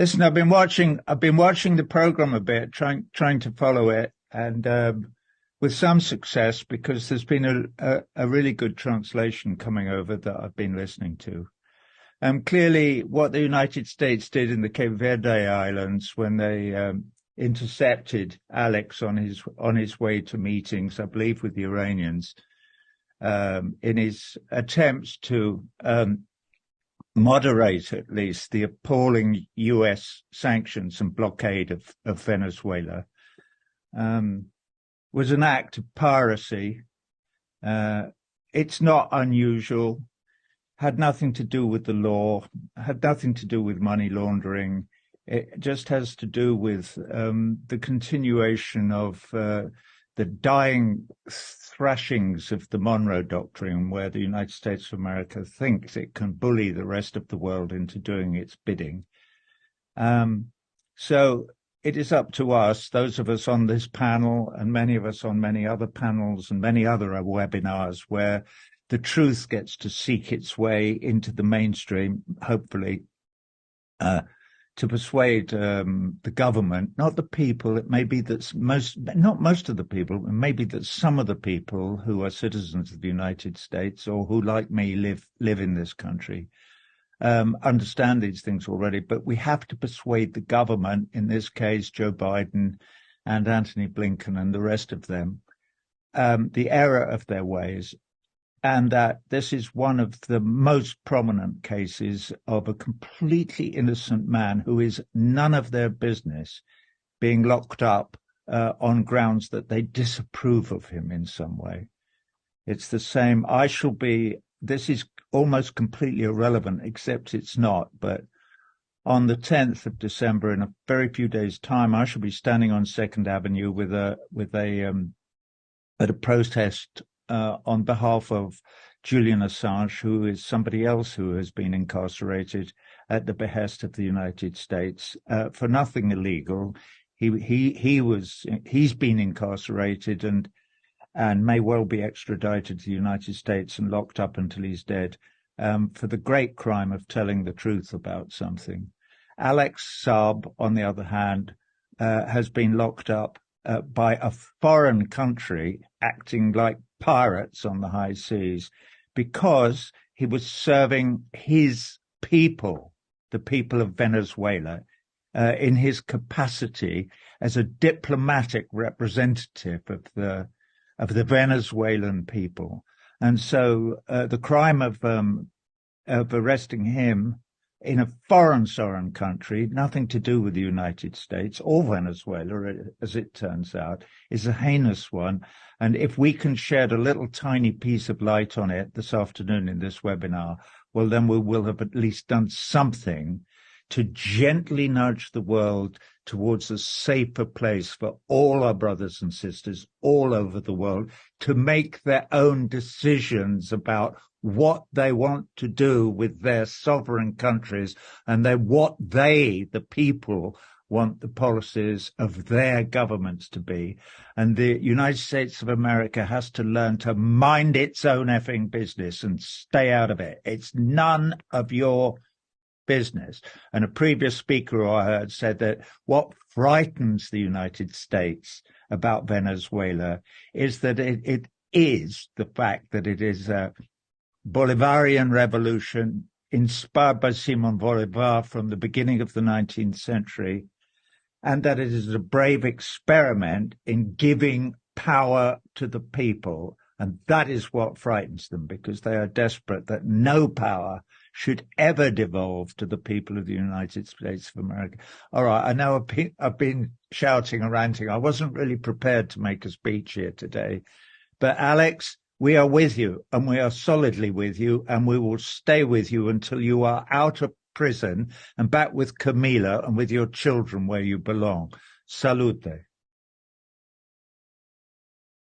Listen, I've been watching the program a bit, trying to follow it, and with some success because there's been a really good translation coming over that I've been listening to. Clearly, what the United States did in the Cape Verde Islands when they intercepted Alex on his way to meetings, I believe, with the Iranians, in his attempts to moderate at least the appalling US sanctions and blockade of Venezuela, was an act of piracy. It's not unusual, had nothing to do with the law, had nothing to do with money laundering. It just has to do with the continuation of the dying thrashings of the Monroe Doctrine, where the United States of America thinks it can bully the rest of the world into doing its bidding. So it is up to us, those of us on this panel and many of us on many other panels and many other webinars where the truth gets to seek its way into the mainstream, hopefully, to persuade the government, not the people. It may be that not most of the people, it may be that some of the people who are citizens of the United States or who, like me, live in this country, understand these things already. But we have to persuade the government, in this case, Joe Biden and Antony Blinken and the rest of them, the error of their ways, and that this is one of the most prominent cases of a completely innocent man who is none of their business being locked up on grounds that they disapprove of him in some way. It's the same. This is almost completely irrelevant, except it's not. But on the 10th of December, in a very few days' time, I shall be standing on Second Avenue at a protest on behalf of Julian Assange, who is somebody else who has been incarcerated at the behest of the United States for nothing illegal. He's been incarcerated and may well be extradited to the United States and locked up until he's dead for the great crime of telling the truth about something. Alex Saab, on the other hand, has been locked up by a foreign country acting like pirates on the high seas because he was serving his people, the people of Venezuela, in his capacity as a diplomatic representative of the Venezuelan people. And so the crime of arresting him in a foreign country, nothing to do with the United States or Venezuela, as it turns out, is a heinous one. And if we can shed a little tiny piece of light on it this afternoon in this webinar, well, then we will have at least done something to gently nudge the world towards a safer place for all our brothers and sisters all over the world to make their own decisions about what they want to do with their sovereign countries and what they, the people, want the policies of their governments to be. And the United States of America has to learn to mind its own effing business and stay out of it. It's none of your business. And a previous speaker who I heard said that what frightens the United States about Venezuela is that it is the fact that it is a Bolivarian revolution inspired by Simon Bolivar from the beginning of the 19th century, and that it is a brave experiment in giving power to the people. And that is what frightens them, because they are desperate that no power should ever devolve to the people of the United States of America. All right, I know I've been shouting and ranting. I wasn't really prepared to make a speech here today. But Alex, we are with you, and we are solidly with you, and we will stay with you until you are out of prison and back with Camila and with your children where you belong. Salute.